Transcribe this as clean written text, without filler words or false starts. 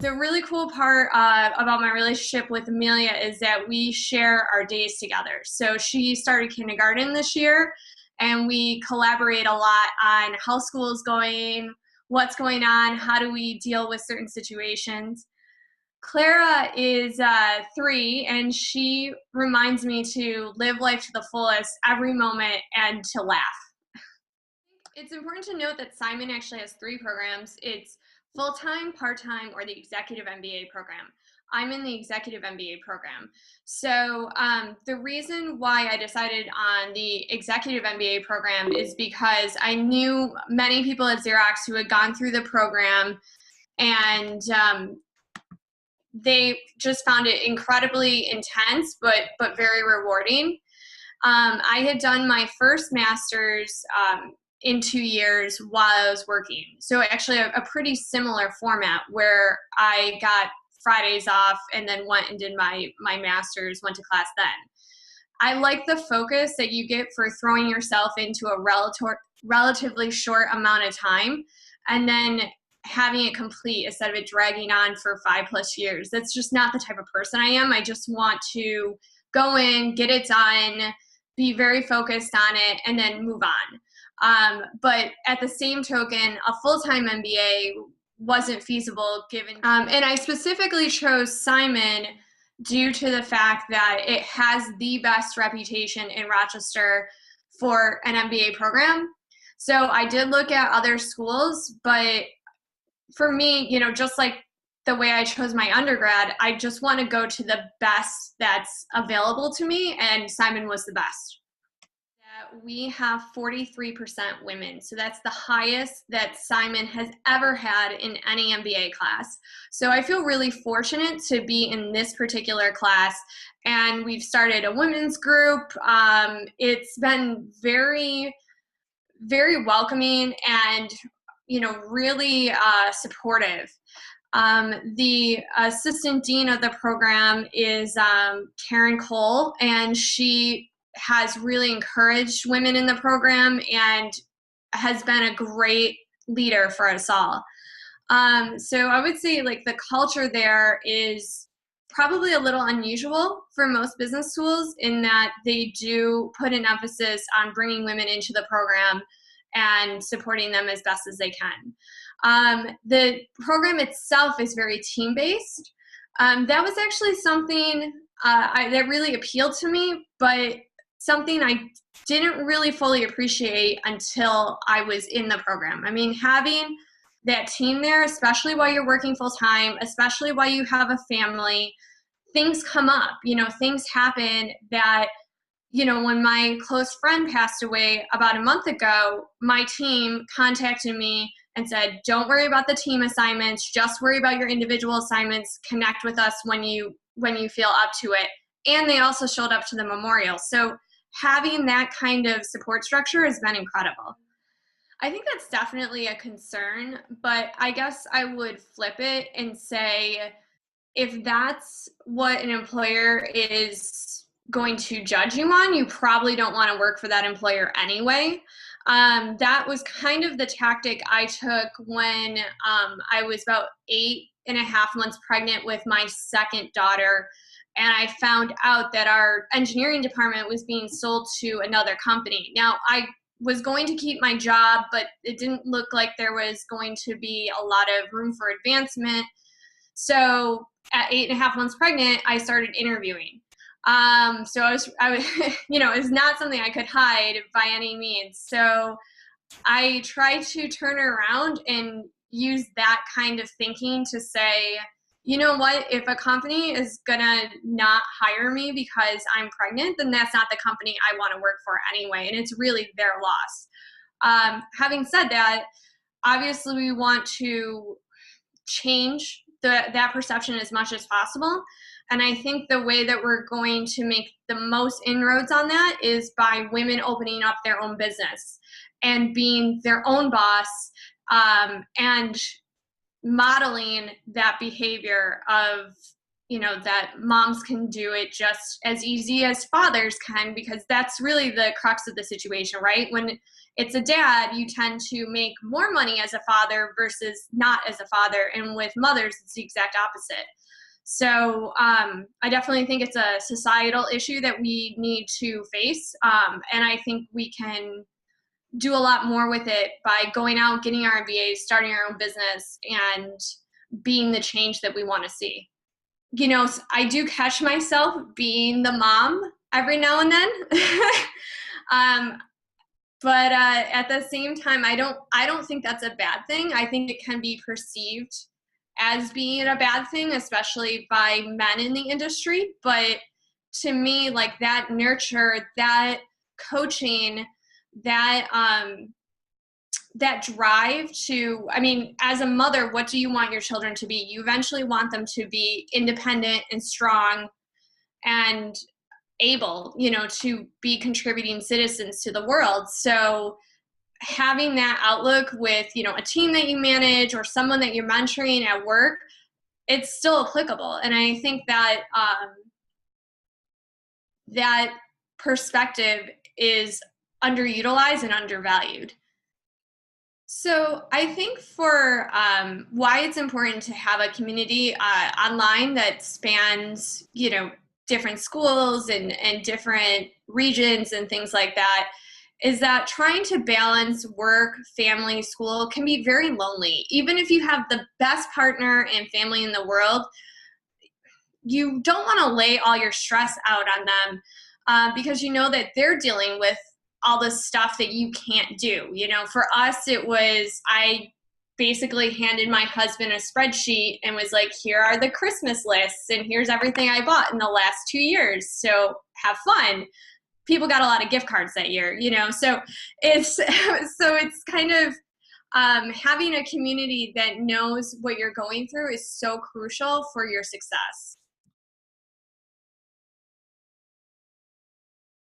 The really cool part about my relationship with Amelia is that we share our days together. So she started kindergarten this year, and we collaborate a lot on how school is going, what's going on, how do we deal with certain situations. Clara is 3, and she reminds me to live life to the fullest every moment and to laugh. It's important to note that Simon actually has 3 programs. It's full-time, part-time, or the Executive MBA program. I'm in the Executive MBA program. So the reason why I decided on the Executive MBA program is because I knew many people at Xerox who had gone through the program, and they just found it incredibly intense, but very rewarding. I had done my first master's in 2 years while I was working. So actually a pretty similar format where I got Fridays off and then went and did my master's, went to class then. I like the focus that you get for throwing yourself into a relatively short amount of time and then having it complete instead of it dragging on for 5+ years. That's just not the type of person I am. I just want to go in, get it done, be very focused on it, and then move on. But at the same token, a full-time MBA wasn't feasible given, and I specifically chose Simon due to the fact that it has the best reputation in Rochester for an MBA program. So I did look at other schools, but for me, you know, just like the way I chose my undergrad, I just want to go to the best that's available to me, and Simon was the best. We have 43% women, so that's the highest that Simon has ever had in any MBA class. So I feel really fortunate to be in this particular class, and we've started a women's group. It's been very, very welcoming and, you know, really supportive. The assistant dean of the program is Karen Cole, and she has really encouraged women in the program and has been a great leader for us all. So I would say like the culture there is probably a little unusual for most business schools in that they do put an emphasis on bringing women into the program and supporting them as best as they can. The program itself is very team-based. That was actually something that really appealed to me, but something I didn't really fully appreciate until I was in the program. I mean, having that team there, especially while you're working full-time, especially while you have a family, things come up, you know, things happen that, you know, when my close friend passed away about a month ago, my team contacted me and said, don't worry about the team assignments, just worry about your individual assignments, connect with us when you feel up to it. And they also showed up to the memorial. So having that kind of support structure has been incredible. I think that's definitely a concern, but I guess I would flip it and say, if that's what an employer is going to judge you on, you probably don't want to work for that employer anyway. That was kind of the tactic I took when I was about 8.5 months pregnant with my second daughter, and I found out that our engineering department was being sold to another company. Now, I was going to keep my job, but it didn't look like there was going to be a lot of room for advancement. So at 8.5 months pregnant, I started interviewing. So I was, you know, it's not something I could hide by any means. So I tried to turn around and use that kind of thinking to say, you know what, if a company is gonna not hire me because I'm pregnant, then that's not the company I want to work for anyway, and it's really their loss. Having said that, obviously we want to change that perception as much as possible, and I think the way that we're going to make the most inroads on that is by women opening up their own business and being their own boss, and modeling that behavior of, you know, that moms can do it just as easy as fathers can, because that's really the crux of the situation, right? When it's a dad, you tend to make more money as a father versus not as a father. And with mothers, it's the exact opposite. So I definitely think it's a societal issue that we need to face. And I think we can do a lot more with it by going out, getting our MBAs, starting our own business, and being the change that we want to see. You know, I do catch myself being the mom every now and then. But at the same time, I don't think that's a bad thing. I think it can be perceived as being a bad thing, especially by men in the industry. But to me, like that nurture, that coaching, that that drive to, I mean, as a mother, what do you want your children to be? You eventually want them to be independent and strong and able, you know, to be contributing citizens to the world. So having that outlook with, you know, a team that you manage or someone that you're mentoring at work, it's still applicable. And I think that that perspective is underutilized and undervalued. So I think for why it's important to have a community online that spans, you know, different schools and different regions and things like that, is that trying to balance work, family, school can be very lonely. Even if you have the best partner and family in the world, you don't want to lay all your stress out on them because you know that they're dealing with all the stuff that you can't do. You know, for us, it was, I basically handed my husband a spreadsheet and was like, here are the Christmas lists and here's everything I bought in the last 2 years. So have fun. People got a lot of gift cards that year, you know, so it's kind of having a community that knows what you're going through is so crucial for your success.